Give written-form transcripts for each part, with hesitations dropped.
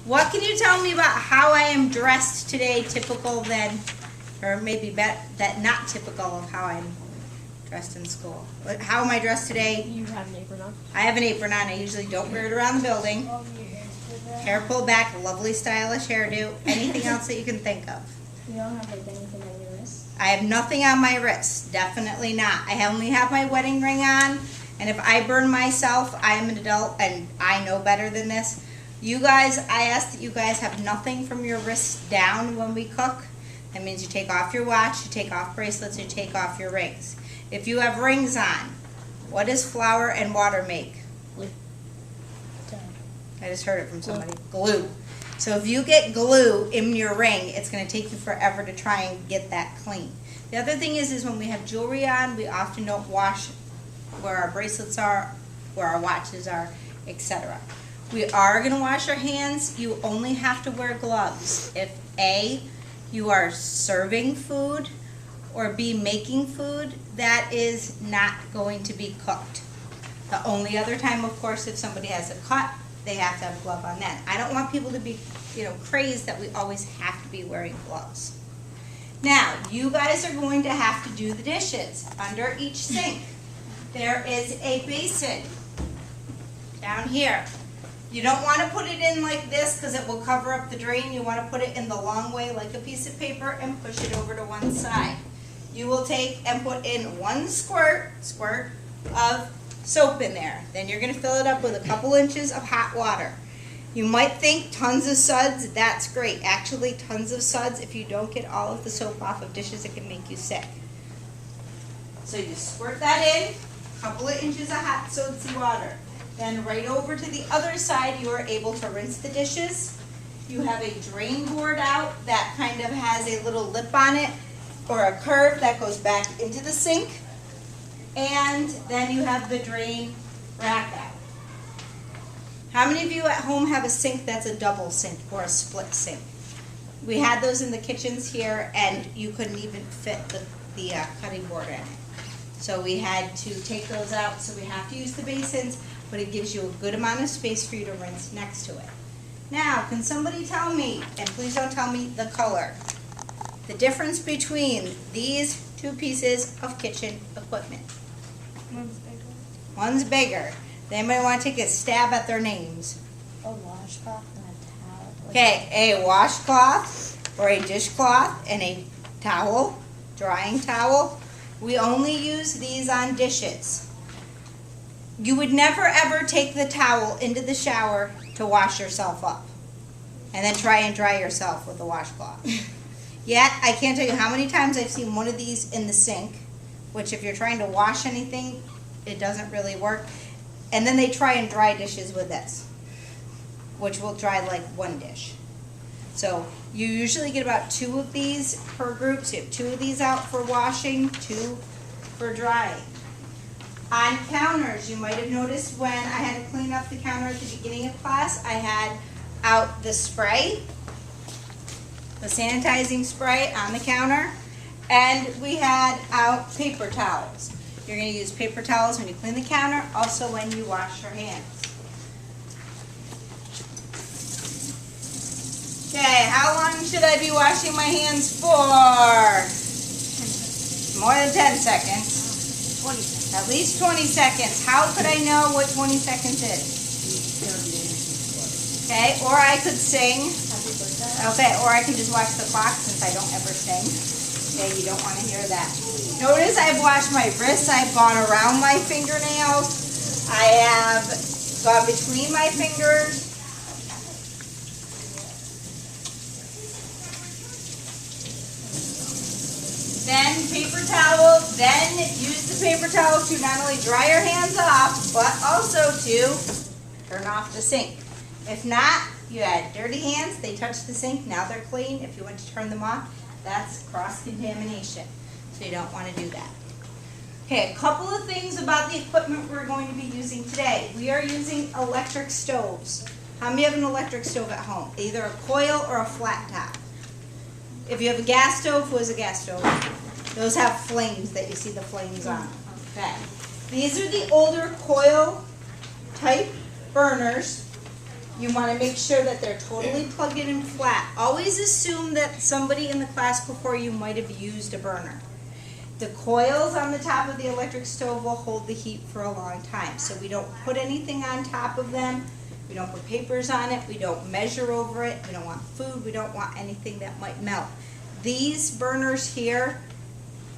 What can you tell me about how I am dressed today, typical than, or maybe that not typical of how I'm dressed in school? How am I dressed today? You have an apron on. I have an apron on. I usually don't wear it around the building. Hair pulled back, lovely stylish hairdo. Anything else that you can think of? You don't have like anything on your wrist? I have nothing on my wrist. Definitely not. I only have my wedding ring on. And if I burn myself, I am an adult and I know better than this. You guys, I ask that you guys have nothing from your wrists down when we cook. That means you take off your watch, you take off bracelets, you take off your rings. If you have rings on, what does flour and water make? Glue. I just heard it from somebody. Glue. So if you get glue in your ring, it's going to take you forever to try and get that clean. The other thing is when we have jewelry on, we often don't wash where our bracelets are, where our watches are, etc. We are going to wash our hands. You only have to wear gloves if A, you are serving food, or B, making food that is not going to be cooked. The only other time, of course, if somebody has a cut, they have to have a glove on that. I don't want people to be, crazed that we always have to be wearing gloves. Now, you guys are going to have to do the dishes. Under each sink, there is a basin down here. You don't want to put it in like this because it will cover up the drain. You want to put it in the long way like a piece of paper and push it over to one side. You will take and put in one squirt of soap in there. Then you're going to fill it up with a couple inches of hot water. You might think tons of suds, that's great. Actually, tons of suds, if you don't get all of the soap off of dishes, it can make you sick. So you squirt that in, a couple of inches of hot soapy water. Then right over to the other side, you are able to rinse the dishes. You have a drain board out that kind of has a little lip on it, or a curve that goes back into the sink. And then you have the drain rack out. How many of you at home have a sink that's a double sink or a split sink? We had those in the kitchens here and you couldn't even fit the cutting board in it. So we had to take those out, so we have to use the basins, but it gives you a good amount of space for you to rinse next to it. Now, can somebody tell me, and please don't tell me the color, the difference between these two pieces of kitchen equipment? One's bigger. One's bigger. They might want to take a stab at their names. A washcloth and a towel. Okay, a washcloth or a dishcloth and a towel, drying towel. We only use these on dishes. You would never ever take the towel into the shower to wash yourself up and then try and dry yourself with the washcloth. Yet, I can't tell you how many times I've seen one of these in the sink, which if you're trying to wash anything, it doesn't really work. And then they try and dry dishes with this, which will dry like one dish. So you usually get about 2 of these per group. So you have 2 of these out for washing, 2 for drying. On counters, you might have noticed when I had to clean up the counter at the beginning of class, I had out the spray, the sanitizing spray on the counter, and we had out paper towels. You're going to use paper towels when you clean the counter, also when you wash your hands. Okay, how long should I be washing my hands for? More than 10 seconds. 20 seconds. At least 20 seconds. How could I know what 20 seconds is? Okay, or I could sing. Happy birthday. Okay, or I could just watch the clock since I don't ever sing. Okay, you don't want to hear that. Notice I've washed my wrists, I've gone around my fingernails, I have gone between my fingers. Then paper towel, then use the paper towel to not only dry your hands off, but also to turn off the sink. If not, you had dirty hands, they touched the sink, now they're clean. If you want to turn them off, that's cross-contamination. So you don't want to do that. Okay, a couple of things about the equipment we're going to be using today. We are using electric stoves. How many have an electric stove at home? Either a coil or a flat top. If you have a gas stove, who has a gas stove? Those have flames that you see the flames on. Okay. These are the older coil type burners. You want to make sure that they're totally plugged in and flat. Always assume that somebody in the class before you might have used a burner. The coils on the top of the electric stove will hold the heat for a long time, so we don't put anything on top of them. We don't put papers on it. We don't measure over it. We don't want food. We don't want anything that might melt. These burners here,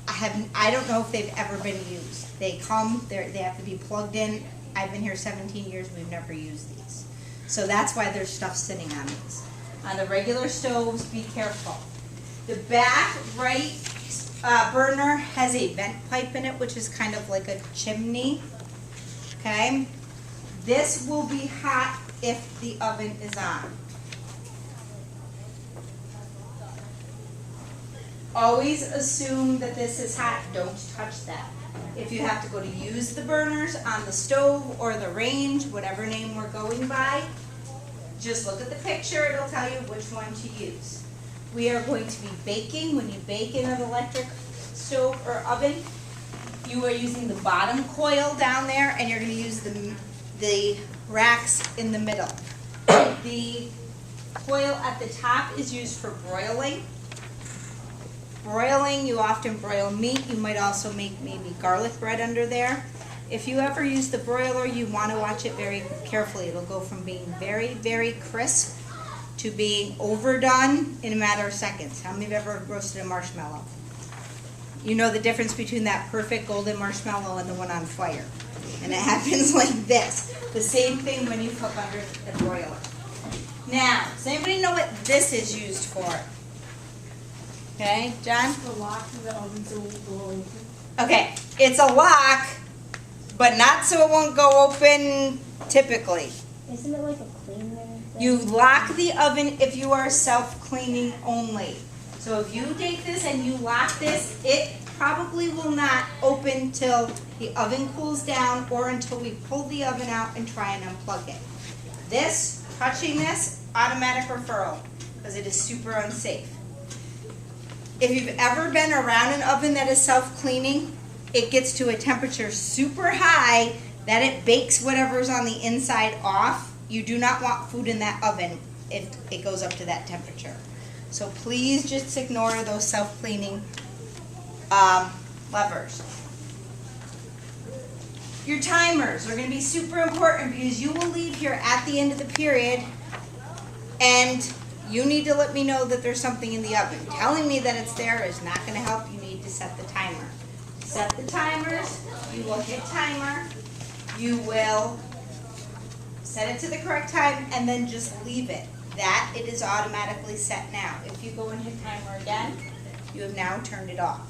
I don't know if they've ever been used. They have to be plugged in. I've been here 17 years. We've never used these. So that's why there's stuff sitting on these. On the regular stoves, be careful. The back right burner has a vent pipe in it, which is kind of like a chimney. Okay? This will be hot if the oven is on. Always assume that this is hot. Don't touch that. If you have to go to use the burners on the stove or the range, whatever name we're going by, just look at the picture. It'll tell you which one to use. We are going to be baking. When you bake in an electric stove or oven, you are using the bottom coil down there, and you're going to use the racks in the middle. The coil at the top is used for broiling. Broiling, you often broil meat. You might also make maybe garlic bread under there. If you ever use the broiler, you want to watch it very carefully. It'll go from being very, very crisp to being overdone in a matter of seconds. How many have ever roasted a marshmallow? You know the difference between that perfect golden marshmallow and the one on fire. And it happens like this. The same thing when you cook under the broiler. Now, does anybody know what this is used for? Okay, John? The lock of the oven so it won't go open. Okay, it's a lock, but not so it won't go open typically. Isn't it like a cleaner thing? You lock the oven if you are self-cleaning only. So if you take this and you lock this, it probably will not open till the oven cools down or until we pull the oven out and try and unplug it. This, touching this, automatic referral, because it is super unsafe. If you've ever been around an oven that is self-cleaning, it gets to a temperature super high that it bakes whatever's on the inside off. You do not want food in that oven if it goes up to that temperature. So please just ignore those self-cleaning levers. Your timers are going to be super important because you will leave here at the end of the period and you need to let me know that there's something in the oven. Telling me that it's there is not going to help. You need to set the timer. Set the timers. You will hit timer. You will set it to the correct time and then just leave it. That it is automatically set now. If you go and hit timer again, you have now turned it off.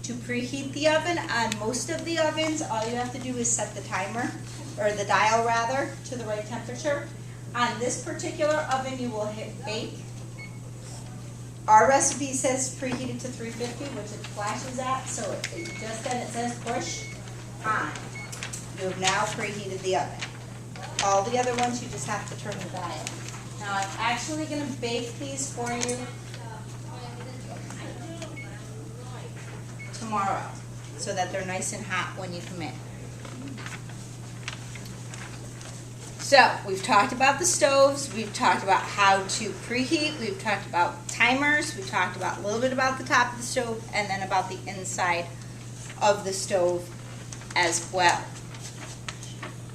To preheat the oven, on most of the ovens, all you have to do is set the timer, or the dial rather, to the right temperature. On this particular oven, you will hit bake. Our recipe says preheated to 350, which it flashes at, so just then it says push on. You have now preheated the oven. All the other ones, you just have to turn the dial. Now I'm actually going to bake these for you tomorrow so that they're nice and hot when you come in. So we've talked about the stoves, we've talked about how to preheat, we've talked about timers, we've talked about a little bit about the top of the stove and then about the inside of the stove as well.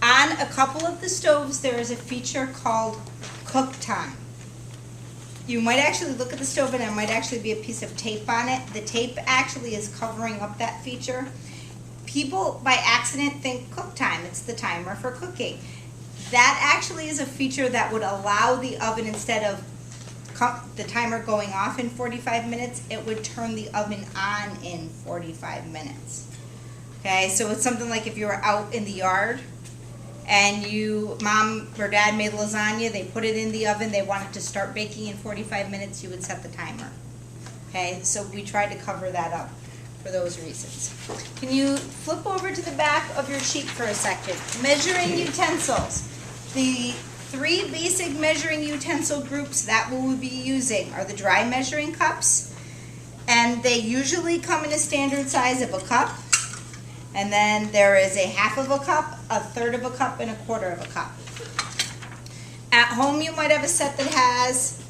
On a couple of the stoves there is a feature called cook time. You might actually look at the stove and there might actually be a piece of tape on it. The tape actually is covering up that feature. People by accident think cook time, it's the timer for cooking. That actually is a feature that would allow the oven, instead of the timer going off in 45 minutes, it would turn the oven on in 45 minutes. Okay, so it's something like if you were out in the yard and mom or dad made lasagna, they put it in the oven, they wanted to start baking in 45 minutes, you would set the timer. Okay, so we tried to cover that up for those reasons. Can you flip over to the back of your sheet for a second? Measuring utensils. The three basic measuring utensil groups that we will be using are the dry measuring cups, and they usually come in a standard size of a cup, and then there is a half of a cup, a third of a cup, and a quarter of a cup. At home, you might have a set that has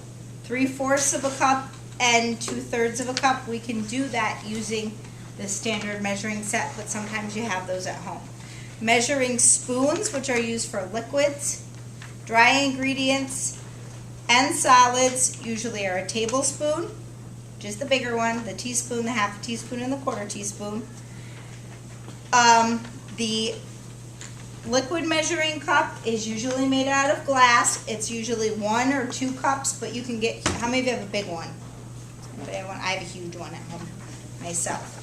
3/4 of a cup and 2/3 of a cup. We can do that using the standard measuring set, but sometimes you have those at home. Measuring spoons, which are used for liquids, dry ingredients, and solids, usually are a tablespoon, which is the bigger one, the teaspoon, the half teaspoon, and the quarter teaspoon. The liquid measuring cup is usually made out of glass. It's usually 1 or 2 cups, but you can get, how many of you have a big one? Anybody have one? I have a huge one at home myself.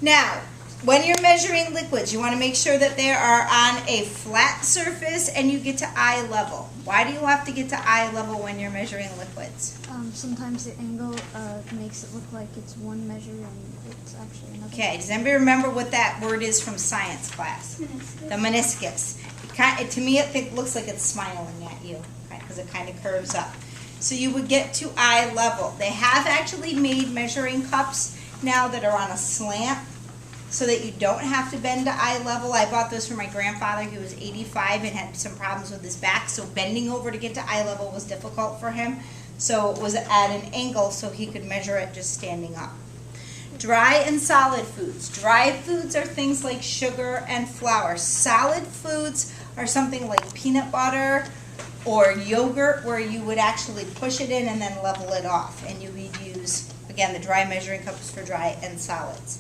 Now, when you're measuring liquids, you want to make sure that they are on a flat surface and you get to eye level. Why do you have to get to eye level when you're measuring liquids? Sometimes the angle makes it look like it's one measure and it's actually another. Okay, does anybody remember what that word is from science class? Meniscus. The meniscus. To me, it looks like it's smiling at you because it kind of curves up. So you would get to eye level. They have actually made measuring cups now that are on a slant so that you don't have to bend to eye level. I bought this for my grandfather. He was 85 and had some problems with his back, so bending over to get to eye level was difficult for him. So it was at an angle so he could measure it just standing up. Dry and solid foods. Dry foods are things like sugar and flour. Solid foods are something like peanut butter or yogurt, where you would actually push it in and then level it off. And you would use, again, the dry measuring cup is for dry and solids.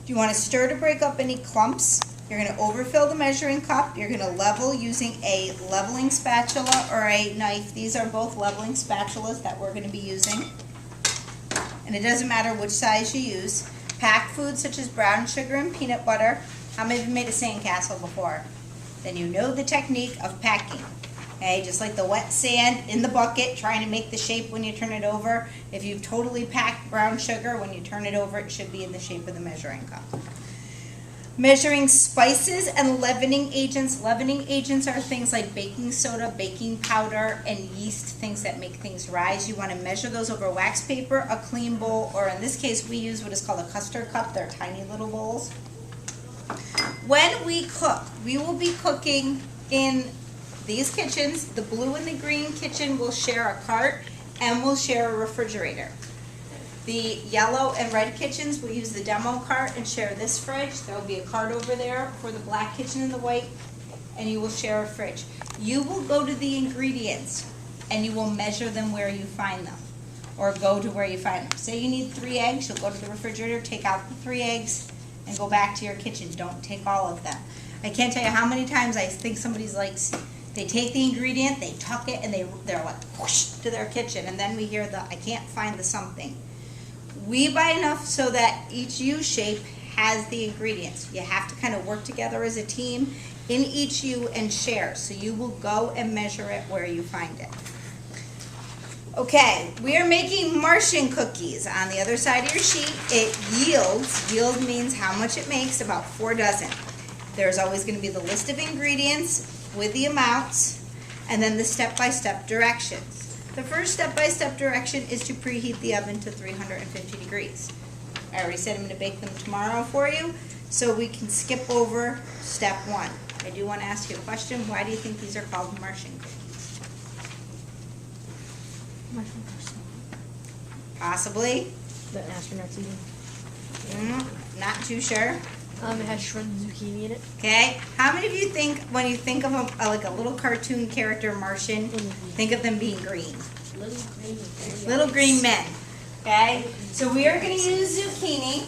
Do you want to stir to break up any clumps? You're going to overfill the measuring cup. You're going to level using a leveling spatula or a knife. These are both leveling spatulas that we're going to be using. And it doesn't matter which size you use. Packed foods such as brown sugar and peanut butter. How many of you made a sandcastle before? Then you know the technique of packing. Okay, just like the wet sand in the bucket, trying to make the shape when you turn it over. If you've totally packed brown sugar, when you turn it over, it should be in the shape of the measuring cup. Measuring spices and leavening agents. Leavening agents are things like baking soda, baking powder, and yeast, things that make things rise. You want to measure those over wax paper, a clean bowl, or in this case, we use what is called a custard cup. They're tiny little bowls. When we cook, we will be cooking in these kitchens. The blue and the green kitchen will share a cart and will share a refrigerator. The yellow and red kitchens will use the demo cart and share this fridge. There will be a cart over there for the black kitchen and the white, and you will share a fridge. You will go to the ingredients and you will measure them where you find them, or go to where you find them. Say you need 3 eggs, you'll go to the refrigerator, take out the 3 eggs, and go back to your kitchen. Don't take all of them. I can't tell you how many times I think somebody's like, they take the ingredient, they tuck it, and they're like whoosh to their kitchen, and then we hear the, I can't find the something. We buy enough so that each U shape has the ingredients. You have to kind of work together as a team in each U and share. So you will go and measure it where you find it. Okay, we are making Martian cookies. On the other side of your sheet, it yields. Yield means how much it makes, about 4 dozen. There's always going to be the list of ingredients with the amounts, and then the step-by-step directions. The first step-by-step direction is to preheat the oven to 350 degrees. I already said I'm going to bake them tomorrow for you, so we can skip over step 1. I do want to ask you a question. Why do you think these are called Martian cookies? Mushroom person. Possibly. The astronauts eating. Not too sure. It has shredded zucchini in it. Okay. How many of you think, when you think of like a little cartoon character Martian, think of them being green? Little green men. Okay. So we are going to use zucchini.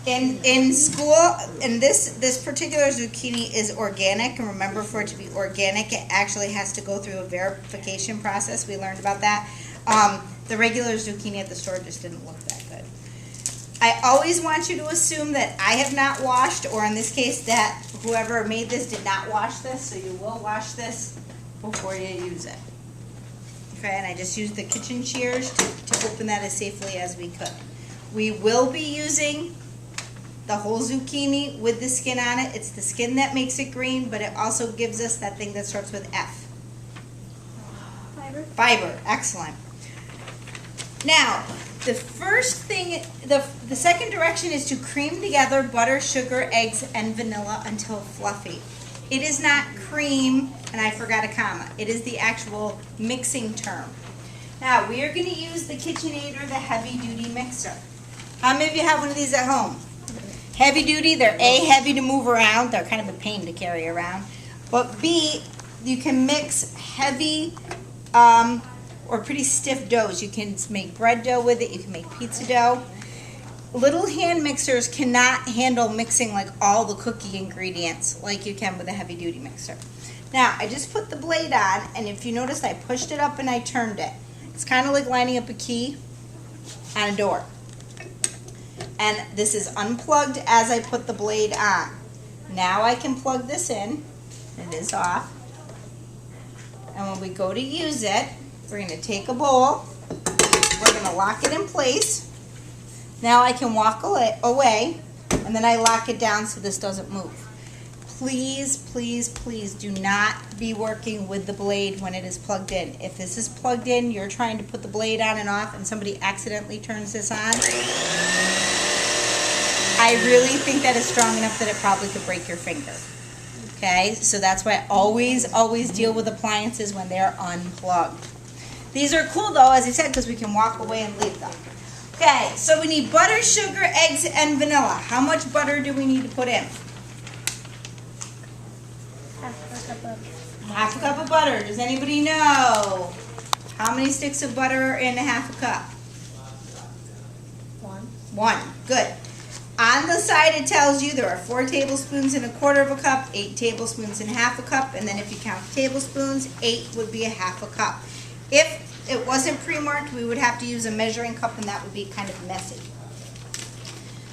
In school, and this particular zucchini is organic, and remember, for it to be organic, it actually has to go through a verification process. We learned about that. The regular zucchini at the store just didn't look that good. I always want you to assume that I have not washed, or in this case, that whoever made this did not wash this, so you will wash this before you use it. Okay, and I just used the kitchen shears to open that as safely as we could. We will be using the whole zucchini with the skin on it. It's the skin that makes it green, but it also gives us that thing that starts with F. Fiber. Fiber, excellent. Now, the first thing, the second direction is to cream together butter, sugar, eggs, and vanilla until fluffy. It is not cream, and I forgot a comma. It is the actual mixing term. Now, we are going to use the KitchenAid or the heavy duty mixer. How many of you have one of these at home? Heavy duty, they're A, heavy to move around. They're kind of a pain to carry around. But B, you can mix heavy or pretty stiff doughs. You can make bread dough with it. You can make pizza dough. Little hand mixers cannot handle mixing like all the cookie ingredients like you can with a heavy duty mixer. Now, I just put the blade on, and if you notice, I pushed it up and I turned it. It's kind of like lining up a key on a door. And this is unplugged as I put the blade on. Now I can plug this in. It is off. And when we go to use it, we're going to take a bowl. We're going to lock it in place. Now I can walk away, and then I lock it down so this doesn't move. Please, please, please do not be working with the blade when it is plugged in. If this is plugged in, you're trying to put the blade on and off, and somebody accidentally turns this on, I really think that is strong enough that it probably could break your finger. Okay, so that's why I always deal with appliances when they're unplugged. These are cool though, as I said, because we can walk away and leave them. Okay, so we need butter, sugar, eggs, and vanilla. How much butter do we need to put in? Half a cup of butter. Does anybody know how many sticks of butter are in a half a cup? One. Good. On the side it tells you there are 4 tablespoons in a quarter of a cup, 8 tablespoons in half a cup, and then if you count tablespoons, 8 would be a half a cup. If it wasn't pre-marked, we would have to use a measuring cup, and that would be kind of messy.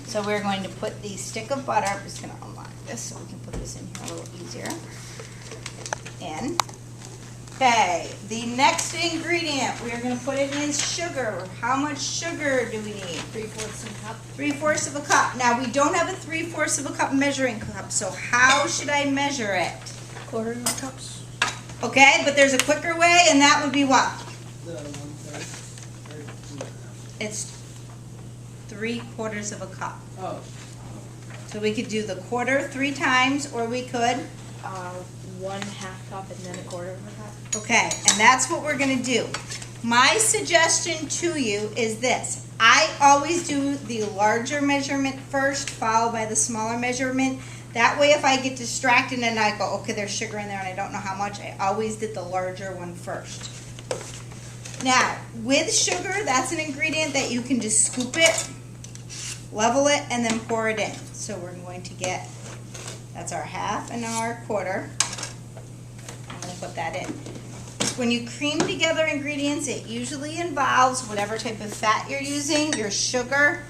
So we're going to put the stick of butter, I'm just going to unlock this so we can put this in here a little easier. In. Okay, the next ingredient we're going to put in is sugar. How much sugar do we need? 3/4 of a cup. 3/4 of a cup. Now we don't have a 3/4 of a cup measuring cup, so how should I measure it? 1/4 cups. Okay, but there's a quicker way, and that would be what? It's 3/4 of a cup. Oh. So we could do the quarter 3 times, or we could. 1/2 cup and then 1/4 of a cup. Okay, and that's what we're going to do. My suggestion to you is this. I always do the larger measurement first, followed by the smaller measurement. That way if I get distracted and I go, okay, there's sugar in there and I don't know how much, I always did the larger one first. Now, with sugar, that's an ingredient that you can just scoop it, level it, and then pour it in. So we're going to get, that's our half and our quarter. I'm going to put that in. When you cream together ingredients, it usually involves whatever type of fat you're using, your sugar,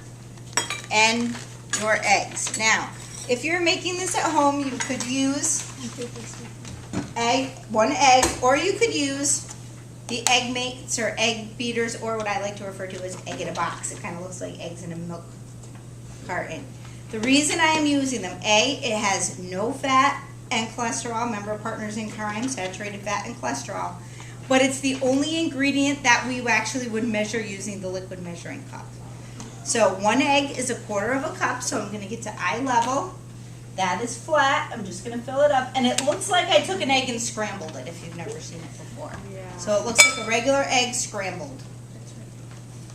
and your eggs. Now, if you're making this at home, you could use one egg, or you could use the egg mates or egg beaters, or what I like to refer to as egg in a box. It kind of looks like eggs in a milk carton. The reason I am using them, A, it has no fat and cholesterol. Remember, Partners in Crime, saturated fat and cholesterol. But it's the only ingredient that we actually would measure using the liquid measuring cup. So 1 egg is 1/4 of a cup, so I'm going to get to eye level. That is flat. I'm just going to fill it up. And it looks like I took an egg and scrambled it, if you've never seen it before. Yeah. So it looks like a regular egg scrambled.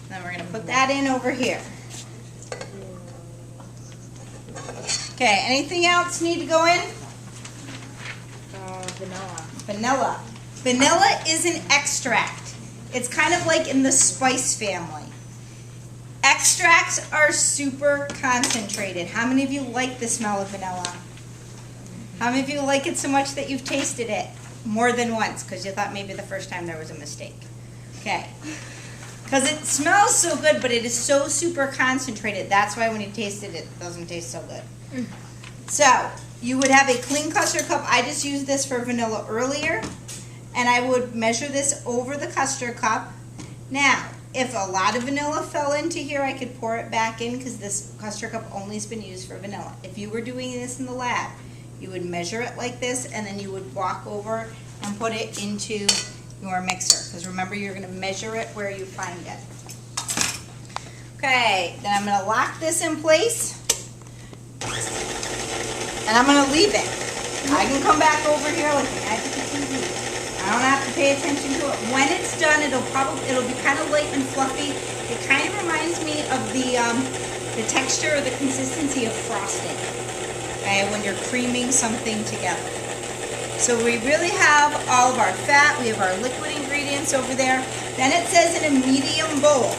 Then we're going to put that in over here. Okay, anything else need to go in? Vanilla. Vanilla. Vanilla is an extract. It's kind of like in the spice family. Extracts are super concentrated. How many of you like the smell of vanilla? How many of you like it so much that you've tasted it more than once because you thought maybe the first time there was a mistake? Okay. Because it smells so good, but it is so super concentrated. That's why when you taste it, it doesn't taste so good. So, you would have a clean custard cup. I just used this for vanilla earlier. And I would measure this over the custard cup. Now, if a lot of vanilla fell into here, I could pour it back in because this custard cup only has been used for vanilla. If you were doing this in the lab, you would measure it like this, and then you would walk over and put it into your mixer. Because remember, you're going to measure it where you find it. Okay, then I'm going to lock this in place. And I'm going to leave it. I can come back over here like the magic of TV. I don't have to pay attention to it. When it's done, it'll be kind of light and fluffy. It kind of reminds me of the texture or the consistency of frosting. Okay, when you're creaming something together. So we really have all of our fat. We have our liquid ingredients over there. Then it says in a medium bowl.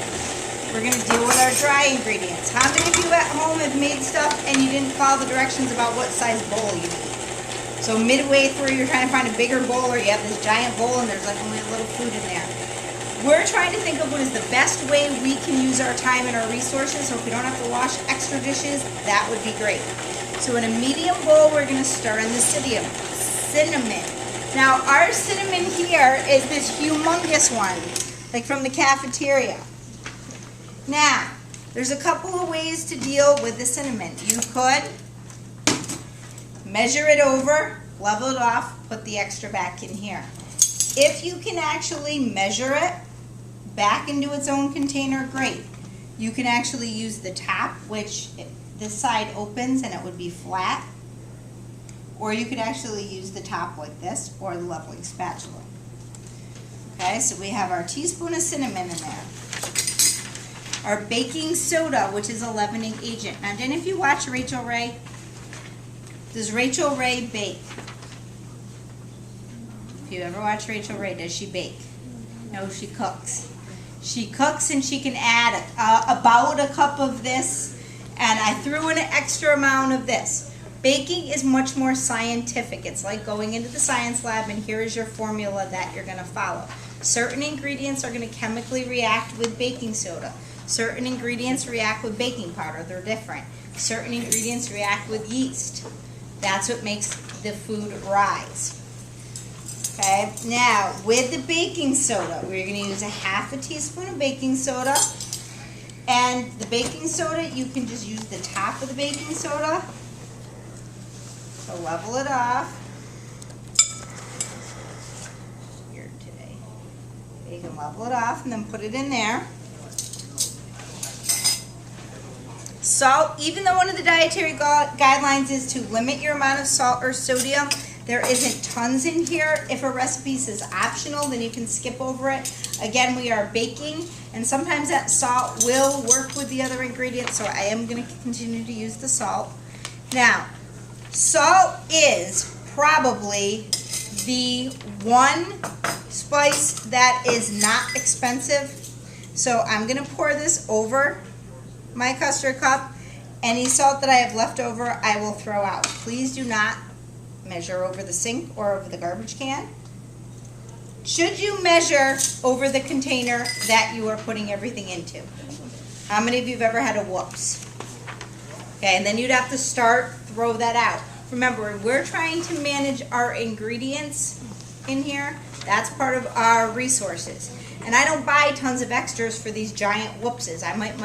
We're going to deal with our dry ingredients. How many of you at home have made stuff and you didn't follow the directions about what size bowl you need? So midway through you're trying to find a bigger bowl, or you have this giant bowl and there's like only a little food in there. We're trying to think of what is the best way we can use our time and our resources, so if we don't have to wash extra dishes, that would be great. So in a medium bowl, we're going to start on the cinnamon. Now our cinnamon here is this humongous one, like from the cafeteria. Now, there's a couple of ways to deal with the cinnamon. You could measure it over, level it off, put the extra back in here. If you can actually measure it back into its own container, great. You can actually use the top, which this side opens and it would be flat. Or you could actually use the top like this, or the leveling spatula. Okay, so we have our teaspoon of cinnamon in there. Our baking soda, which is a leavening agent. Now, didn't if you watch Rachel Ray? Does Rachel Ray bake? If you ever watch Rachel Ray, does she bake? No, she cooks. She cooks and she can add about a cup of this, and I threw in an extra amount of this. Baking is much more scientific. It's like going into the science lab and here is your formula that you're going to follow. Certain ingredients are going to chemically react with baking soda. Certain ingredients react with baking powder. They're different. Certain ingredients react with yeast. That's what makes the food rise. Okay, now with the baking soda, we're going to use a half a teaspoon of baking soda. And the baking soda, you can just use the top of the baking soda to level it off. Weird today. You can level it off and then put it in there. Salt, even though one of the dietary guidelines is to limit your amount of salt or sodium, there isn't tons in here. If a recipe says optional, then you can skip over it. Again, we are baking, and sometimes that salt will work with the other ingredients, so I am going to continue to use the salt. Now, salt is probably the one spice that is not expensive. So I'm going to pour this over my custard cup. Any salt that I have left over, I will throw out. Please do not measure over the sink or over the garbage can. Should you measure over the container that you are putting everything into? How many of you have ever had a whoops? Okay, and then you'd have to throw that out. Remember, we're trying to manage our ingredients in here. That's part of our resources. And I don't buy tons of extras for these giant whoopses. I might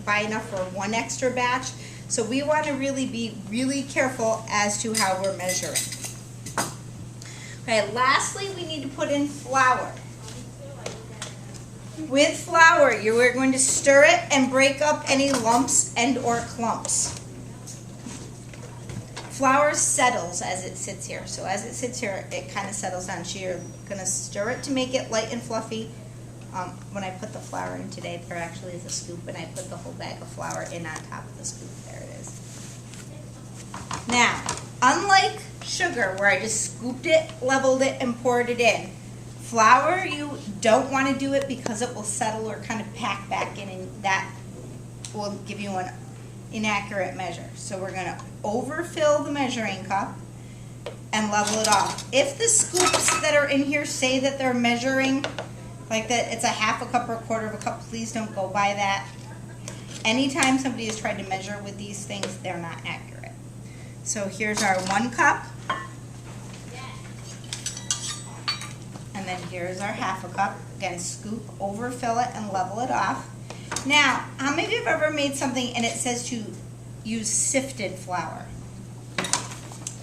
buy enough for one extra batch. So we want to really be really careful as to how we're measuring. Okay, lastly, we need to put in flour. With flour, we're going to stir it and break up any lumps and or clumps. Flour settles as it sits here. So as it sits here, it kind of settles down. So you're going to stir it to make it light and fluffy. When I put the flour in today, there actually is a scoop, and I put the whole bag of flour in on top of the scoop. There it is. Now, unlike sugar, where I just scooped it, leveled it, and poured it in, flour, you don't want to do it because it will settle or kind of pack back in, and that will give you an inaccurate measure. So we're going to overfill the measuring cup and level it off. If the scoops that are in here say that they're measuring like that, it's a half a cup or a quarter of a cup, please don't go by that. Anytime somebody has tried to measure with these things, they're not accurate. So here's our 1 cup. And then here's our half a cup. Again, scoop, overfill it, and level it off. Now, how many of you have ever made something and it says to use sifted flour?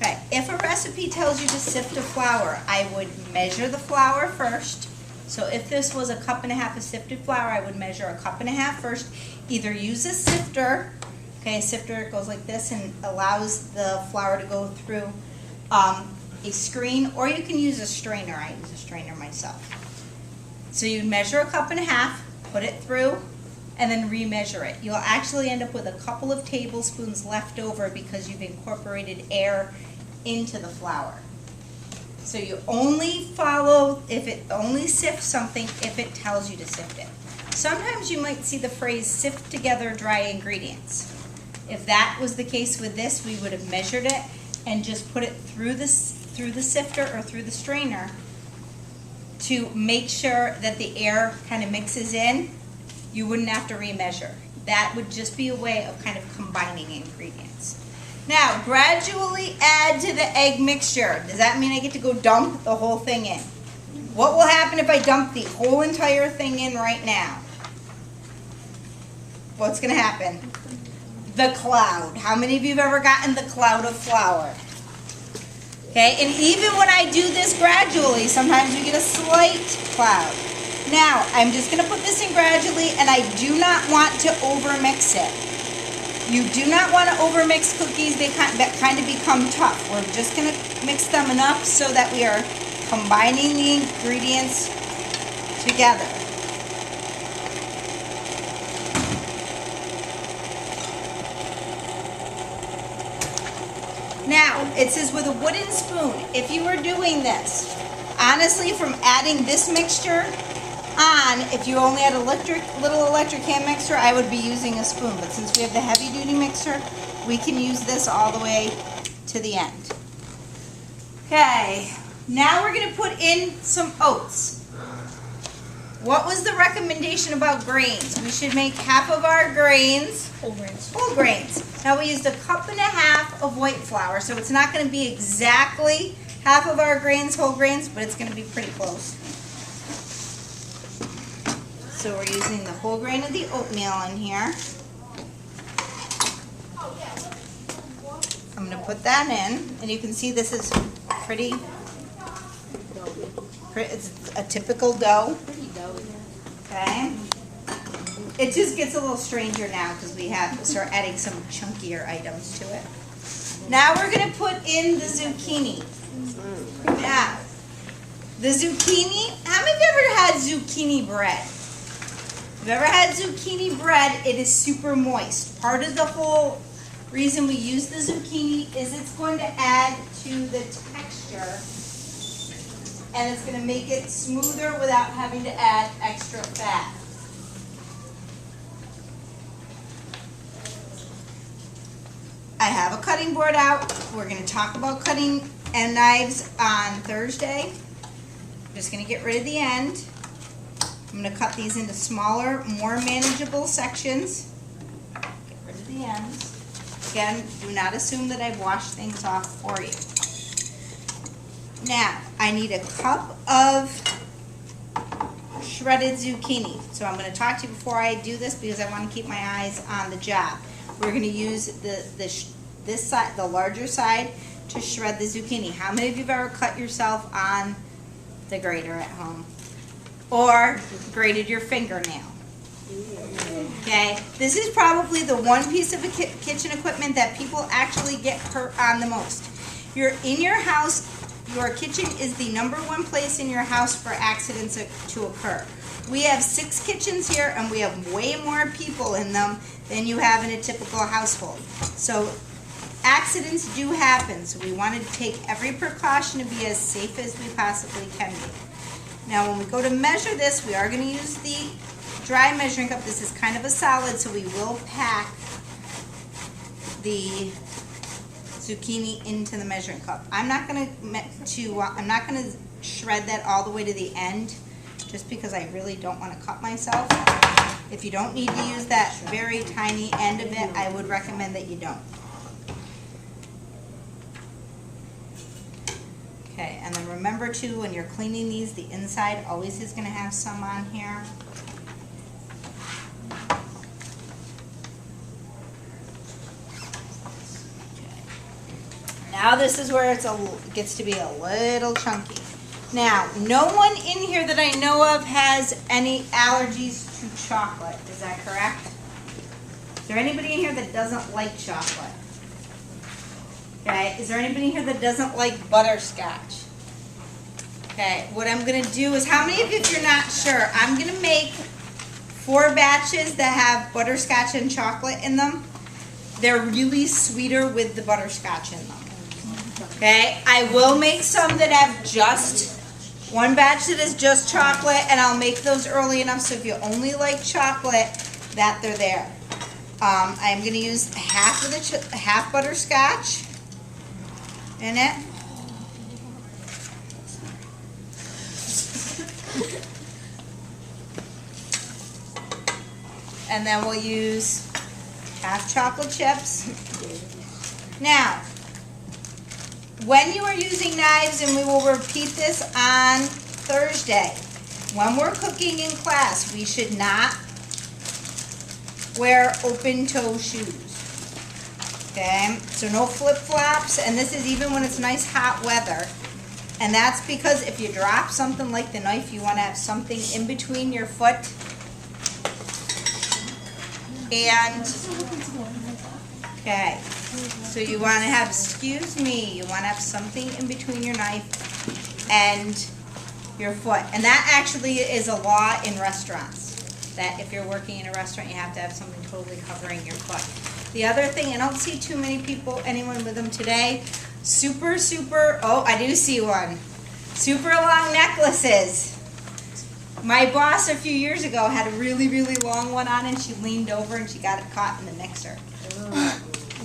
Okay, if a recipe tells you to sift a flour, I would measure the flour first. So if this was a cup and a half of sifted flour, I would measure a cup and a half first. Either use a sifter, okay, a sifter goes like this and allows the flour to go through a screen, or you can use a strainer. I use a strainer myself. So you measure a cup and a half, put it through, and then remeasure it. You'll actually end up with a couple of tablespoons left over because you've incorporated air into the flour. So you only follow, only sift something if it tells you to sift it. Sometimes you might see the phrase sift together dry ingredients. If that was the case with this, we would have measured it and just put it through the sifter or through the strainer to make sure that the air kind of mixes in. You wouldn't have to remeasure. That would just be a way of kind of combining ingredients. Now, gradually add to the egg mixture. Does that mean I get to go dump the whole thing in? What will happen if I dump the whole entire thing in right now? What's going to happen? The cloud. How many of you have ever gotten the cloud of flour? Okay, and even when I do this gradually, sometimes we get a slight cloud. Now, I'm just going to put this in gradually, and I do not want to overmix it. You do not want to overmix cookies. That kind of become tough. We're just going to mix them enough so that we are combining the ingredients together. Now, it says with a wooden spoon. If you were doing this, honestly, from adding this mixture on, if you only had a little electric hand mixer, I would be using a spoon. But since we have the heavy duty mixer, we can use this all the way to the end. Okay, now we're going to put in some oats. What was the recommendation about grains? We should make half of our grains whole grains. Now we used a cup and a half of white flour, so it's not going to be exactly half of our grains whole grains, but it's going to be pretty close. So we're using the whole grain of the oatmeal in here. I'm going to put that in, and you can see this is it's a typical dough. Okay. It just gets a little stranger now because we have to start adding some chunkier items to it. Now we're going to put in the zucchini. Now, the zucchini, how many of you ever had zucchini bread? If you've ever had zucchini bread, it is super moist. Part of the whole reason we use the zucchini is it's going to add to the texture, and it's going to make it smoother without having to add extra fat. I have a cutting board out. We're going to talk about cutting and knives on Thursday. I'm just going to get rid of the end. I'm going to cut these into smaller, more manageable sections. Get rid of the ends. Again, do not assume that I've washed things off for you. Now, I need a cup of shredded zucchini. So I'm going to talk to you before I do this because I want to keep my eyes on the job. We're going to use this side, the larger side, to shred the zucchini. How many of you have ever cut yourself on the grater at home? Or grated your fingernail? Okay, this is probably the one piece of kitchen equipment that people actually get hurt on the most. You're in your house, your kitchen is the #1 place in your house for accidents to occur. We have 6 kitchens here, and we have way more people in them than you have in a typical household. So accidents do happen, so we want to take every precaution to be as safe as we possibly can be. Now when we go to measure this, we are going to use the dry measuring cup. This is kind of a solid, so we will pack the zucchini into the measuring cup. I'm not going to shred that all the way to the end, just because I really don't want to cut myself. If you don't need to use that very tiny end of it, I would recommend that you don't. Okay, and then remember too, when you're cleaning these, the inside always is going to have some on here. Now this is where it gets to be a little chunky. Now, no one in here that I know of has any allergies to chocolate. Is that correct? Is there anybody in here that doesn't like chocolate? Okay, is there anybody here that doesn't like butterscotch? Okay, what I'm gonna do is, how many of you, if you're not sure, I'm gonna make 4 batches that have butterscotch and chocolate in them. They're really sweeter with the butterscotch in them. Okay, I will make some that have just 1 batch that is just chocolate, and I'll make those early enough so if you only like chocolate, that they're there. I'm gonna use half of the half butterscotch in it. And then we'll use half chocolate chips. Now, when you are using knives, and we will repeat this on Thursday, when we're cooking in class, we should not wear open-toe shoes. Okay, so no flip-flops, and this is even when it's nice hot weather. And that's because if you drop something like the knife, you want to have something in between your foot and, okay, so you want to have, excuse me, you want to have something in between your knife and your foot. And that actually is a law in restaurants, that if you're working in a restaurant, you have to have something totally covering your foot. The other thing, I don't see too many people, anyone with them today, super, oh, I do see one. Super long necklaces. My boss a few years ago had a really, really long one on, and she leaned over and she got it caught in the mixer.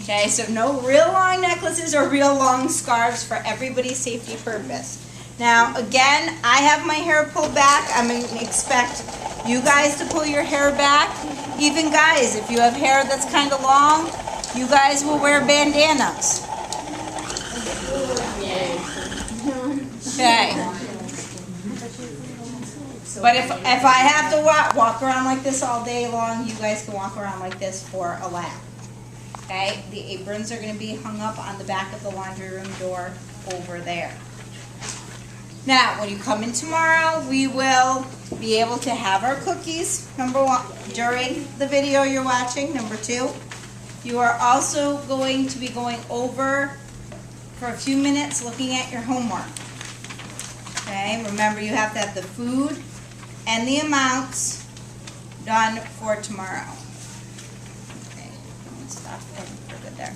Okay, so no real long necklaces or real long scarves for everybody's safety purpose. Now, again, I have my hair pulled back. I'm going to expect you guys to pull your hair back. Even guys, if you have hair that's kind of long, you guys will wear bandanas. Okay. But if I have to walk around like this all day long, you guys can walk around like this for a lap. Okay? The aprons are going to be hung up on the back of the laundry room door over there. Now, when you come in tomorrow, we will be able to have our cookies, number 1, during the video you're watching. Number 2, you are also going to be going over for a few minutes looking at your homework. Okay, remember you have to have the food and the amounts done for tomorrow. Okay, stop and we're good there.